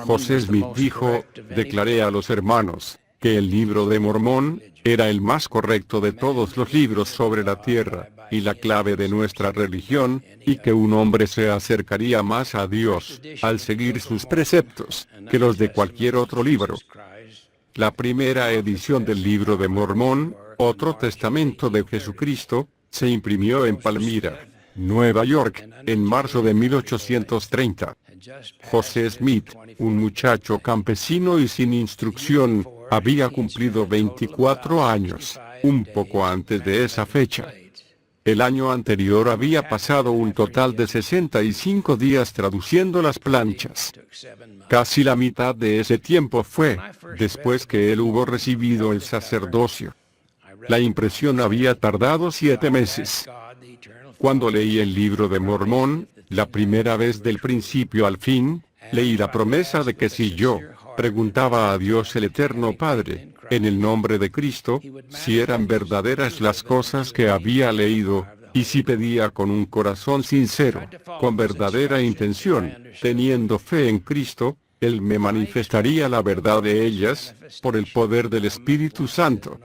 José Smith dijo, declaré a los hermanos, que el libro de Mormón era el más correcto de todos los libros sobre la tierra, y la clave de nuestra religión, y que un hombre se acercaría más a Dios, al seguir sus preceptos, que los de cualquier otro libro. La primera edición del libro de Mormón, Otro Testamento de Jesucristo, se imprimió en Palmyra, Nueva York, en marzo de 1830. José Smith, un muchacho campesino y sin instrucción, había cumplido 24 años, un poco antes de esa fecha. El año anterior había pasado un total de 65 días traduciendo las planchas. Casi la mitad de ese tiempo fue después que él hubo recibido el sacerdocio. La impresión había tardado 7 meses. Cuando leí el libro de Mormón, la primera vez del principio al fin, leí la promesa de que si yo preguntaba a Dios el Eterno Padre, en el nombre de Cristo, si eran verdaderas las cosas que había leído, y si pedía con un corazón sincero, con verdadera intención, teniendo fe en Cristo, Él me manifestaría la verdad de ellas, por el poder del Espíritu Santo.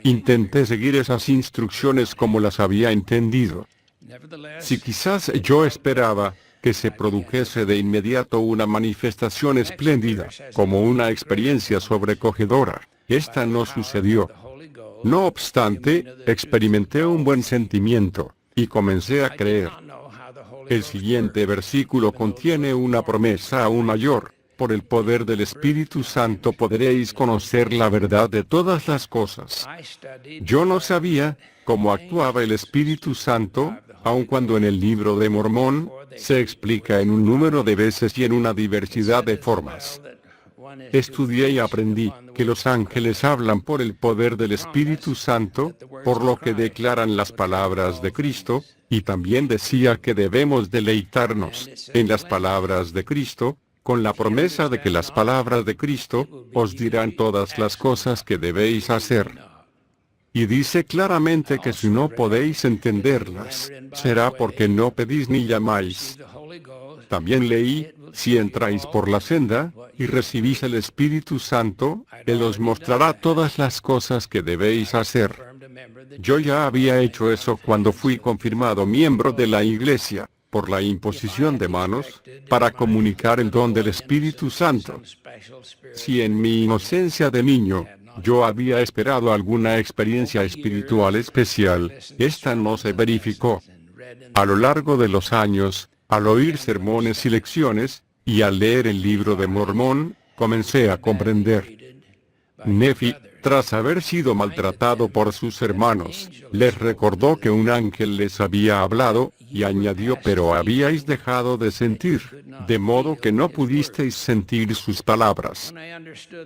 Intenté seguir esas instrucciones como las había entendido. Si quizás yo esperaba que se produjese de inmediato una manifestación espléndida, como una experiencia sobrecogedora, esta no sucedió. No obstante, experimenté un buen sentimiento, y comencé a creer. El siguiente versículo contiene una promesa aún mayor. Por el poder del Espíritu Santo podréis conocer la verdad de todas las cosas. Yo no sabía cómo actuaba el Espíritu Santo, aun cuando en el libro de Mormón se explica en un número de veces y en una diversidad de formas. Estudié y aprendí que los ángeles hablan por el poder del Espíritu Santo, por lo que declaran las palabras de Cristo, y también decía que debemos deleitarnos en las palabras de Cristo, con la promesa de que las palabras de Cristo os dirán todas las cosas que debéis hacer. Y dice claramente que si no podéis entenderlas, será porque no pedís ni llamáis. También leí, si entráis por la senda, y recibís el Espíritu Santo, Él os mostrará todas las cosas que debéis hacer. Yo ya había hecho eso cuando fui confirmado miembro de la Iglesia, por la imposición de manos, para comunicar el don del Espíritu Santo. Si en mi inocencia de niño, yo había esperado alguna experiencia espiritual especial, esta no se verificó. A lo largo de los años, al oír sermones y lecciones, y al leer el libro de Mormón, comencé a comprender. Nefi, tras haber sido maltratado por sus hermanos, les recordó que un ángel les había hablado, y añadió: pero habíais dejado de sentir, de modo que no pudisteis sentir sus palabras.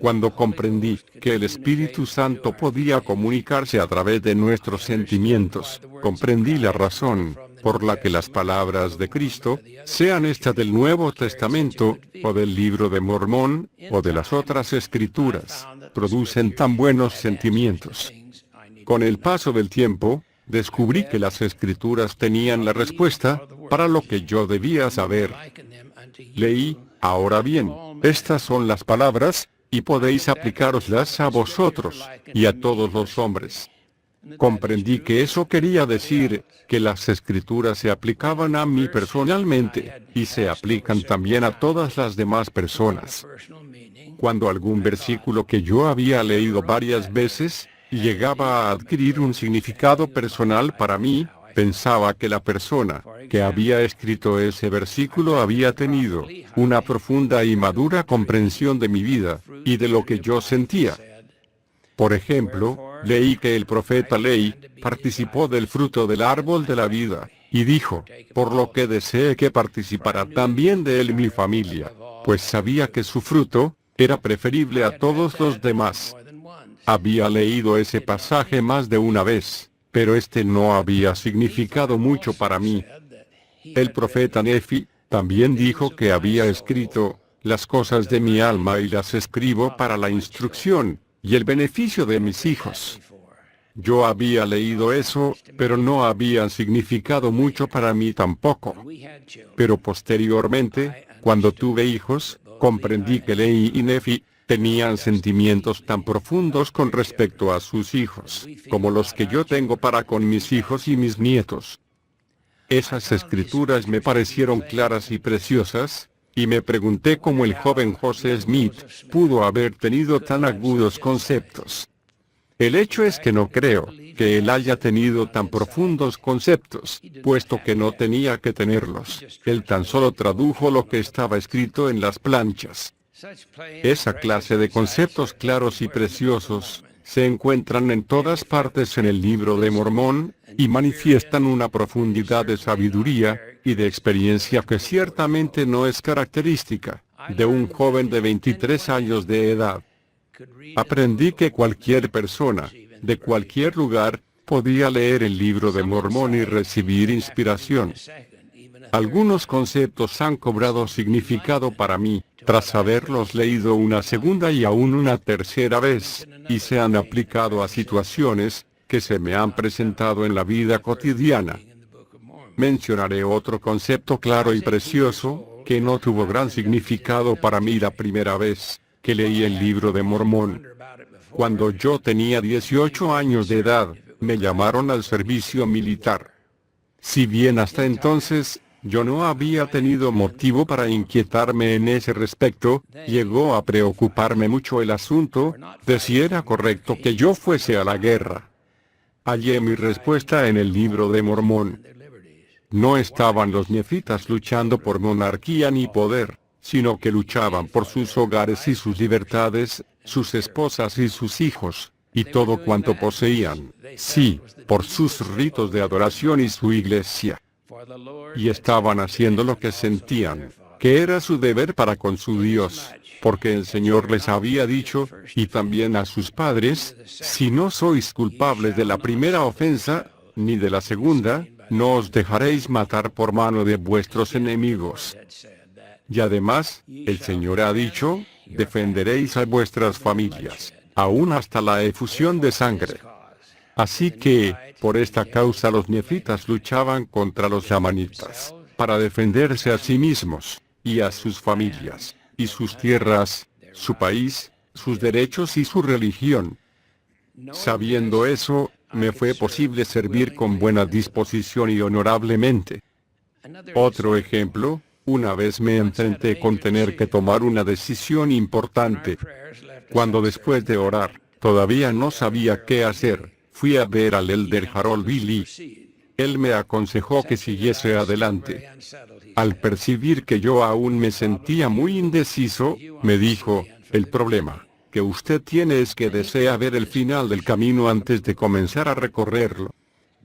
Cuando comprendí que el Espíritu Santo podía comunicarse a través de nuestros sentimientos, comprendí la razón por la que las palabras de Cristo, sean estas del Nuevo Testamento, o del libro de Mormón, o de las otras Escrituras, producen tan buenos sentimientos. Con el paso del tiempo, descubrí que las Escrituras tenían la respuesta para lo que yo debía saber. Leí: ahora bien, estas son las palabras, y podéis aplicároslas a vosotros, y a todos los hombres. Comprendí que eso quería decir que las Escrituras se aplicaban a mí personalmente, y se aplican también a todas las demás personas. Cuando algún versículo que yo había leído varias veces, llegaba a adquirir un significado personal para mí, pensaba que la persona que había escrito ese versículo había tenido una profunda y madura comprensión de mi vida, y de lo que yo sentía. Por ejemplo, leí que el profeta Ley participó del fruto del árbol de la vida, y dijo: por lo que deseé que participara también de él mi familia, pues sabía que su fruto era preferible a todos los demás. Había leído ese pasaje más de una vez, pero este no había significado mucho para mí. El profeta Nefi también dijo que había escrito: las cosas de mi alma y las escribo para la instrucción y el beneficio de mis hijos. Yo había leído eso, pero no había significado mucho para mí tampoco. Pero posteriormente, cuando tuve hijos, comprendí que Lehi y Nefi tenían sentimientos tan profundos con respecto a sus hijos, como los que yo tengo para con mis hijos y mis nietos. Esas escrituras me parecieron claras y preciosas, y me pregunté cómo el joven José Smith pudo haber tenido tan agudos conceptos. El hecho es que no creo que él haya tenido tan profundos conceptos, puesto que no tenía que tenerlos. Él tan solo tradujo lo que estaba escrito en las planchas. Esa clase de conceptos claros y preciosos se encuentran en todas partes en el Libro de Mormón, y manifiestan una profundidad de sabiduría y de experiencia que ciertamente no es característica de un joven de 23 años de edad. Aprendí que cualquier persona, de cualquier lugar, podía leer el Libro de Mormón y recibir inspiración. Algunos conceptos han cobrado significado para mí, tras haberlos leído una segunda y aún una tercera vez, y se han aplicado a situaciones que se me han presentado en la vida cotidiana. Mencionaré otro concepto claro y precioso, que no tuvo gran significado para mí la primera vez que leí el Libro de Mormón. Cuando yo tenía 18 años de edad, me llamaron al servicio militar. Si bien hasta entonces, yo no había tenido motivo para inquietarme en ese respecto, llegó a preocuparme mucho el asunto de si era correcto que yo fuese a la guerra. Hallé mi respuesta en el Libro de Mormón. No estaban los nefitas luchando por monarquía ni poder, sino que luchaban por sus hogares y sus libertades, sus esposas y sus hijos, y todo cuanto poseían, sí, por sus ritos de adoración y su iglesia. Y estaban haciendo lo que sentían, que era su deber para con su Dios, porque el Señor les había dicho, y también a sus padres, si no sois culpables de la primera ofensa, ni de la segunda, no os dejaréis matar por mano de vuestros enemigos. Y además, el Señor ha dicho, defenderéis a vuestras familias, aún hasta la efusión de sangre. Así que, por esta causa los nefitas luchaban contra los lamanitas, para defenderse a sí mismos, y a sus familias, y sus tierras, su país, sus derechos y su religión. Sabiendo eso, me fue posible servir con buena disposición y honorablemente. Otro ejemplo, una vez me enfrenté con tener que tomar una decisión importante. Cuando después de orar, todavía no sabía qué hacer, fui a ver al elder Harold Billy. Él me aconsejó que siguiese adelante. Al percibir que yo aún me sentía muy indeciso, me dijo, el problema que usted tiene es que desea ver el final del camino antes de comenzar a recorrerlo.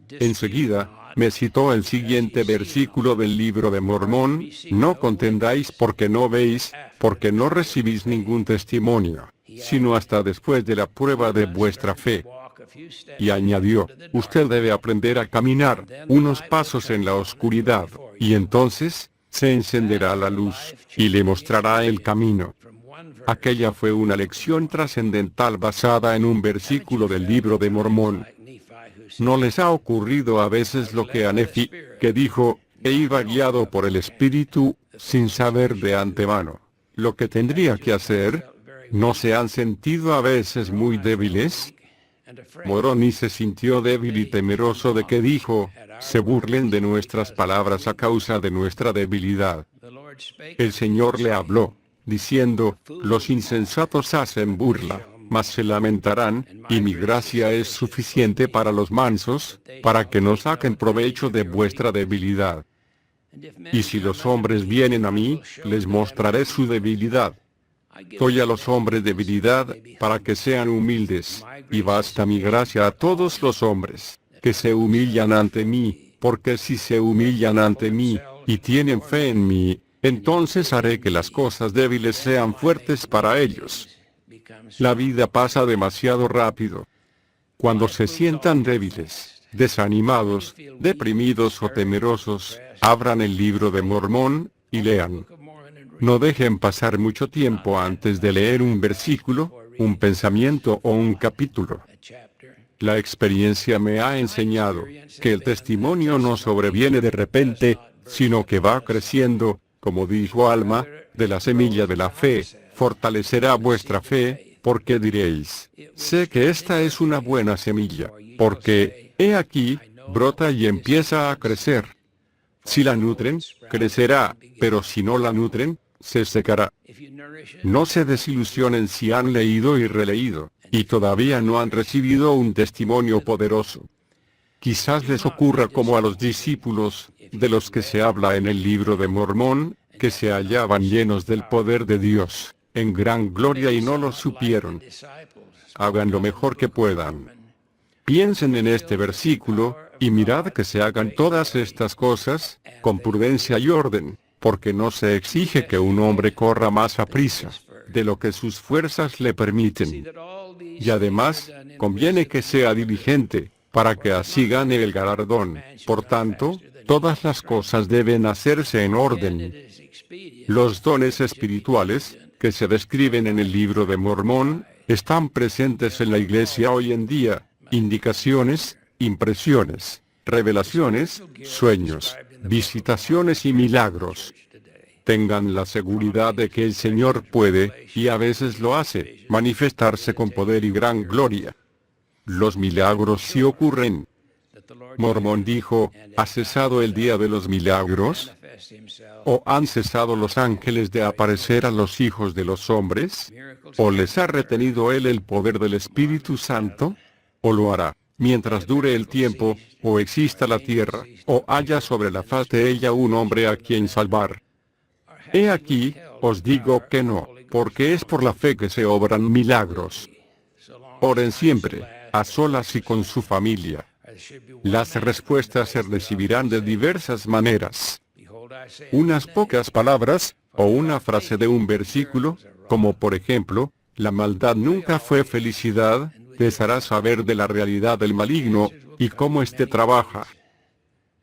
Enseguida, me citó el siguiente versículo del Libro de Mormón, no contendáis porque no veis, porque no recibís ningún testimonio, sino hasta después de la prueba de vuestra fe. Y añadió, usted debe aprender a caminar unos pasos en la oscuridad, y entonces, se encenderá la luz, y le mostrará el camino. Aquella fue una lección trascendental basada en un versículo del Libro de Mormón. ¿No les ha ocurrido a veces lo que a Nefi, que dijo, e iba guiado por el Espíritu, sin saber de antemano lo que tendría que hacer? ¿No se han sentido a veces muy débiles? Moroni se sintió débil y temeroso de que dijo, se burlen de nuestras palabras a causa de nuestra debilidad. El Señor le habló, diciendo, los insensatos hacen burla, mas se lamentarán, y mi gracia es suficiente para los mansos, para que no saquen provecho de vuestra debilidad. Y si los hombres vienen a mí, les mostraré su debilidad. Doy a los hombres debilidad, para que sean humildes, y basta mi gracia a todos los hombres, que se humillan ante mí, porque si se humillan ante mí, y tienen fe en mí, entonces haré que las cosas débiles sean fuertes para ellos. La vida pasa demasiado rápido. Cuando se sientan débiles, desanimados, deprimidos o temerosos, abran el Libro de Mormón, y lean. No dejen pasar mucho tiempo antes de leer un versículo, un pensamiento o un capítulo. La experiencia me ha enseñado que el testimonio no sobreviene de repente, sino que va creciendo, como dijo Alma, de la semilla de la fe, fortalecerá vuestra fe, porque diréis, sé que esta es una buena semilla, porque, he aquí, brota y empieza a crecer. Si la nutren, crecerá, pero si no la nutren, se secará. No se desilusionen si han leído y releído, y todavía no han recibido un testimonio poderoso. Quizás les ocurra como a los discípulos, de los que se habla en el libro de Mormón, que se hallaban llenos del poder de Dios, en gran gloria y no lo supieron. Hagan lo mejor que puedan. Piensen en este versículo, y mirad que se hagan todas estas cosas, con prudencia y orden, porque no se exige que un hombre corra más aprisa de lo que sus fuerzas le permiten. Y además, conviene que sea diligente, para que así gane el galardón. Por tanto, todas las cosas deben hacerse en orden. Los dones espirituales, que se describen en el libro de Mormón, están presentes en la iglesia hoy en día: indicaciones, impresiones, revelaciones, sueños, visitaciones y milagros. Tengan la seguridad de que el Señor puede, y a veces lo hace, manifestarse con poder y gran gloria. Los milagros sí ocurren. Mormón dijo, ¿ha cesado el día de los milagros? ¿O han cesado los ángeles de aparecer a los hijos de los hombres? ¿O les ha retenido él el poder del Espíritu Santo? ¿O lo hará, mientras dure el tiempo, o exista la tierra, o haya sobre la faz de ella un hombre a quien salvar? He aquí, os digo que no, porque es por la fe que se obran milagros. Oren siempre, a solas y con su familia. Las respuestas se recibirán de diversas maneras. Unas pocas palabras, o una frase de un versículo, como por ejemplo, la maldad nunca fue felicidad, les hará saber de la realidad del maligno, y cómo éste trabaja.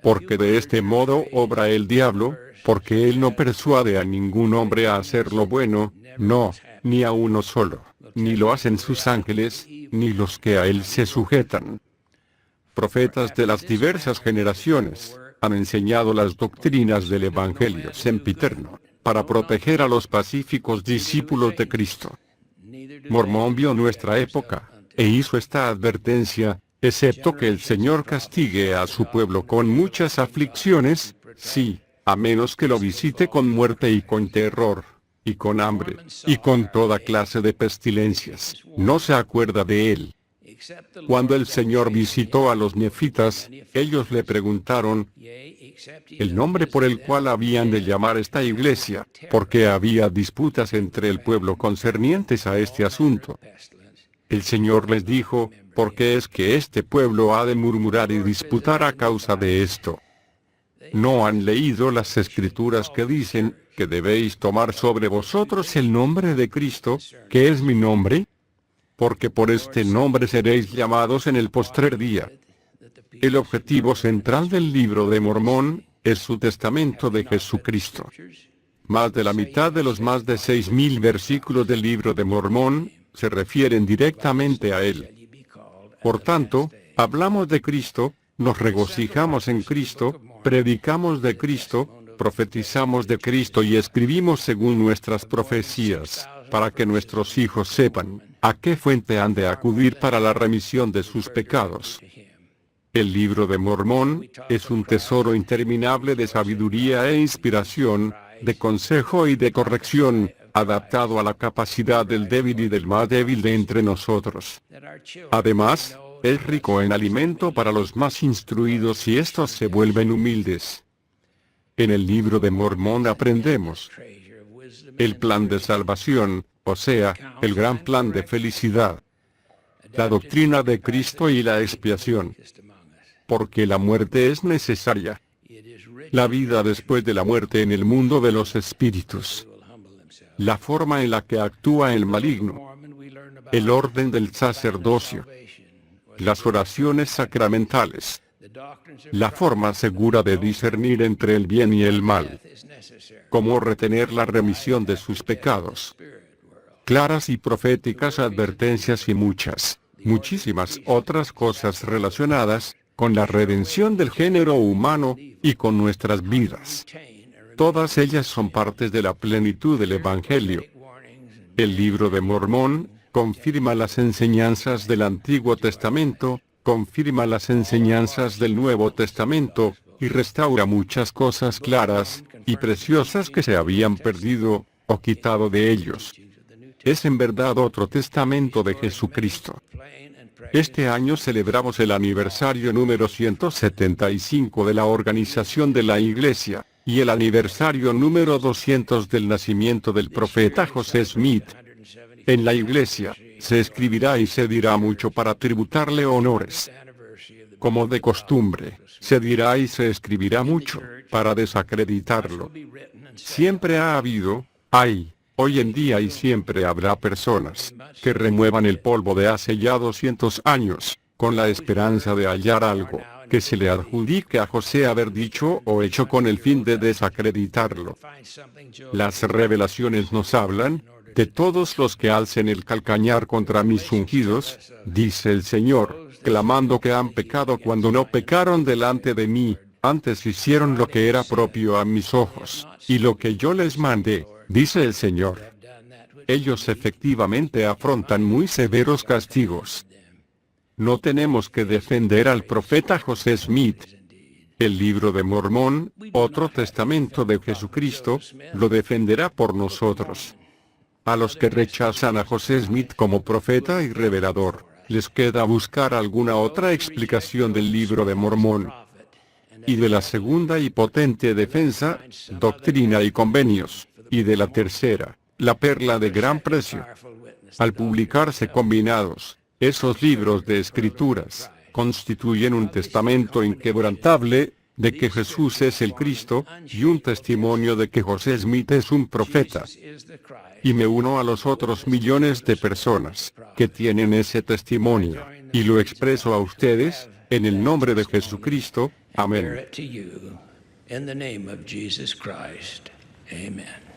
Porque de este modo obra el diablo, porque él no persuade a ningún hombre a hacer lo bueno, no, ni a uno solo, ni lo hacen sus ángeles, ni los que a él se sujetan. Profetas de las diversas generaciones han enseñado las doctrinas del Evangelio sempiterno, para proteger a los pacíficos discípulos de Cristo. Mormón vio nuestra época, e hizo esta advertencia, excepto que el Señor castigue a su pueblo con muchas aflicciones, sí, a menos que lo visite con muerte y con terror, y con hambre, y con toda clase de pestilencias, no se acuerda de él. Cuando el Señor visitó a los nefitas, ellos le preguntaron el nombre por el cual habían de llamar esta iglesia, porque había disputas entre el pueblo concernientes a este asunto. El Señor les dijo, ¿por qué es que este pueblo ha de murmurar y disputar a causa de esto? ¿No han leído las Escrituras que dicen que debéis tomar sobre vosotros el nombre de Cristo, que es mi nombre? Porque por este nombre seréis llamados en el postrer día. El objetivo central del libro de Mormón es su testamento de Jesucristo. Más de la mitad de los más de 6.000 versículos del libro de Mormón se refieren directamente a él. Por tanto, hablamos de Cristo, nos regocijamos en Cristo, predicamos de Cristo, profetizamos de Cristo y escribimos según nuestras profecías, para que nuestros hijos sepan a qué fuente han de acudir para la remisión de sus pecados. El libro de Mormón es un tesoro interminable de sabiduría e inspiración, de consejo y de corrección, adaptado a la capacidad del débil y del más débil de entre nosotros. Además, es rico en alimento para los más instruidos y estos se vuelven humildes. En el libro de Mormón aprendemos el plan de salvación, o sea, el gran plan de felicidad, la doctrina de Cristo y la expiación. Porque la muerte es necesaria. La vida después de la muerte en el mundo de los espíritus. La forma en la que actúa el maligno. El orden del sacerdocio. Las oraciones sacramentales. La forma segura de discernir entre el bien y el mal. Cómo retener la remisión de sus pecados. Claras y proféticas advertencias y muchas muchísimas otras cosas relacionadas con la redención del género humano y con nuestras vidas. Todas ellas son partes de la plenitud del Evangelio. El Libro de Mormón confirma las enseñanzas del Antiguo Testamento, confirma las enseñanzas del Nuevo Testamento, y restaura muchas cosas claras y preciosas que se habían perdido o quitado de ellos. Es en verdad otro testamento de Jesucristo. Este año celebramos el aniversario número 175 de la organización de la Iglesia, y el aniversario número 200 del nacimiento del profeta José Smith. En la Iglesia, se escribirá y se dirá mucho para tributarle honores. Como de costumbre, se dirá y se escribirá mucho para desacreditarlo. Siempre ha habido, hay, hoy en día y siempre habrá personas que remuevan el polvo de hace ya 200 años, con la esperanza de hallar algo que se le adjudique a José haber dicho o hecho con el fin de desacreditarlo. Las revelaciones nos hablan de todos los que alcen el calcañar contra mis ungidos, dice el Señor, clamando que han pecado cuando no pecaron delante de mí, antes hicieron lo que era propio a mis ojos, y lo que yo les mandé, dice el Señor. Ellos efectivamente afrontan muy severos castigos. No tenemos que defender al profeta José Smith. El Libro de Mormón, otro testamento de Jesucristo, lo defenderá por nosotros. A los que rechazan a José Smith como profeta y revelador, les queda buscar alguna otra explicación del Libro de Mormón. Y de la segunda y potente defensa, Doctrina y Convenios, y de la tercera, la perla de gran precio. Al publicarse combinados, esos libros de escrituras constituyen un testamento inquebrantable de que Jesús es el Cristo, y un testimonio de que José Smith es un profeta. Y me uno a los otros millones de personas que tienen ese testimonio, y lo expreso a ustedes, en el nombre de Jesucristo. Amén. In the name of Jesus Christ. Amen.